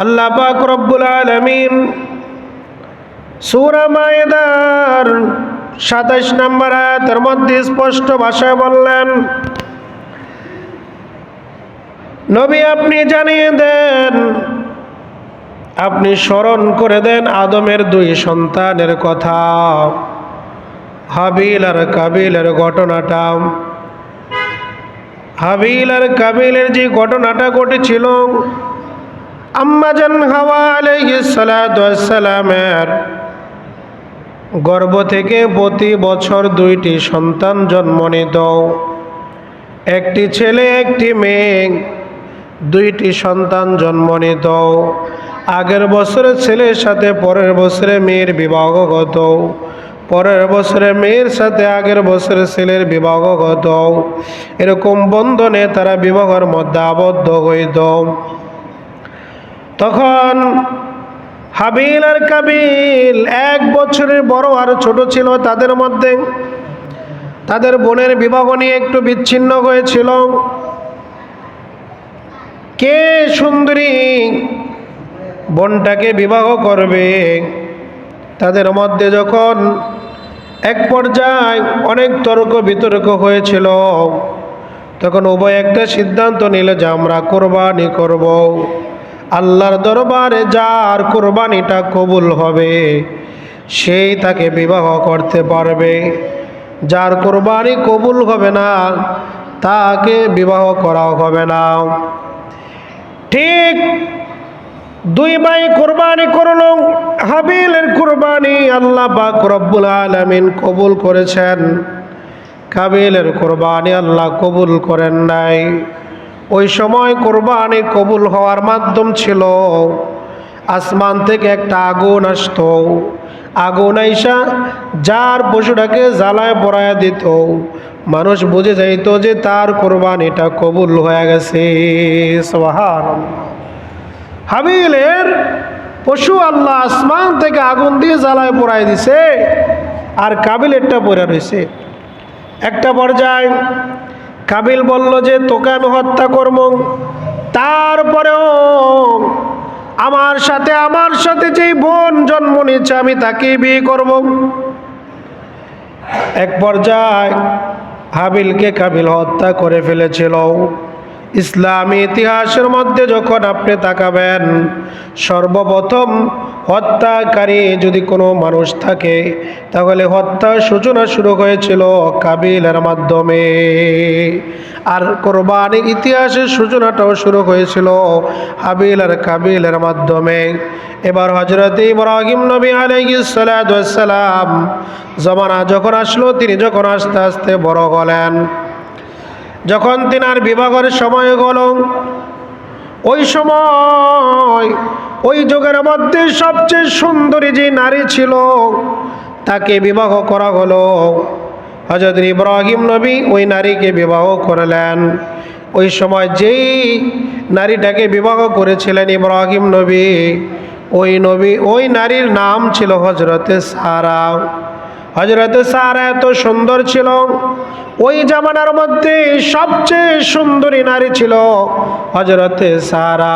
আল্লাহ পাক রব্বুল আলামিন সূরা মায়েদার ২৭ নম্বর আয়াতের মধ্যে স্পষ্ট ভাষায় বললেন, নবী আপনি জানিয়ে দেন, আপনি স্মরণ করে দেন আদমের দুই সন্তানের কথা, হাবিল আর কাবিলের ঘটনাটা। হাবিল আর কাবিলের যে ঘটনাটা ঘটেছিল, আম্মা জান হাওয়া আলাইহিস সালাতু ওয়াস সালামের গর্ভ থেকে প্রতি বছর দুইটি সন্তান জন্ম নিত, একটি ছেলে একটি মেয়ে। দুইটি সন্তান জন্ম নিত। আগের বছরে ছেলের সাথে পরের বছরে মেয়ের বিবাহ হত, পরের বছরে মেয়ের সাথে আগের বছরে ছেলের বিবাহ হত। এরকম বন্ধনে তারা বিবাহের মধ্যে আবদ্ধ হইত। তখন হাবিল আর কাবিল 1 বছরের বড় আর ছোট ছিল। তাদের মধ্যে তাদের বোনের বিবাহ নিয়ে একটু বিচ্ছিন্ন হয়েছিল। কে সুন্দরী বোনটাকে বিবাহ করবে, তাদের মধ্যে যখন এক পর্যায়ে অনেক তর্ক বিতর্ক হয়েছিল, তখন উভয় একটা সিদ্ধান্ত নিল যে আমরা কোরবানি করব। আল্লাহর দরবারে যার কোরবানিটা কবুল হবে সেই তাকে বিবাহ করতে পারবে, যার কোরবানি কবুল হবে না তাকে বিবাহ করা হবে না। ঠিক দুই ভাই কোরবানি করলো। হাবিলের কোরবানি আল্লাহ পাক রব্বুল আলামিন কবুল করেছেন, কাবিলের কোরবানি আল্লাহ কবুল করেন নাই। ওই সময় কোরবানি কবুল হওয়ার মাধ্যম ছিল আসমান থেকে একটা আগুন আসতো। আগুন আইসা যার পশুটাকে জ্বালায় পড়ায় দিত, মানুষ বুঝে যাইত যে তার কোরবানিটা কবুল হয়ে গেছে। সুবহানাল্লাহ। হাবিলের পশু আল্লাহ আসমান থেকে আগুন দিয়ে জ্বালায় পোড়ায় দিছে, আর কাবিলেরটা পড়ে রয়েছে। একটা পর্যায়ে কাবিল বলল যে তোকে আমি হত্যা করব, তারপরেও আমার সাথে যেই বোন জন্ম নিচ্ছে আমি তাকে বিয়ে করব। এক পর্যায়ে হাবিলকে কাবিল হত্যা করে ফেলেছিল। ইসলামী ইতিহাসের মধ্যে যখন আপনি তাকাবেন, সর্বপ্রথম হত্যাকারী যদি কোনো মানুষ থাকে তাহলে হত্যার সূচনা শুরু হয়েছিল কাবিলের মাধ্যমে, আর কোরবানির ইতিহাসের সূচনাটাও শুরু হয়েছিল হাবিল আর কাবিলের মাধ্যমে। এবার হযরত ইব্রাহিম নবী আলাইহিস সালাতু ওয়াস সালাম জামানা যখন আসলো, তিনি যখন আস্তে আস্তে বড় হলেন, যখন তিনার বিবাহের সময় হল, ওই সময় ওই যুগের মধ্যে সবচেয়ে সুন্দরী যে নারী ছিল তাকে বিবাহ করা হলো। হযরত ইব্রাহিম নবী ওই নারীকে বিবাহ করলেন। ওই সময় যেই নারীটাকে বিবাহ করেছিলেন ইব্রাহিম নবী, ওই নারীর নাম ছিল হযরতে সারা। হযরতে সারা এত সুন্দর ছিল, ওই জামানার মধ্যে সবচেয়ে সুন্দরী নারী ছিল হযরতে সারা।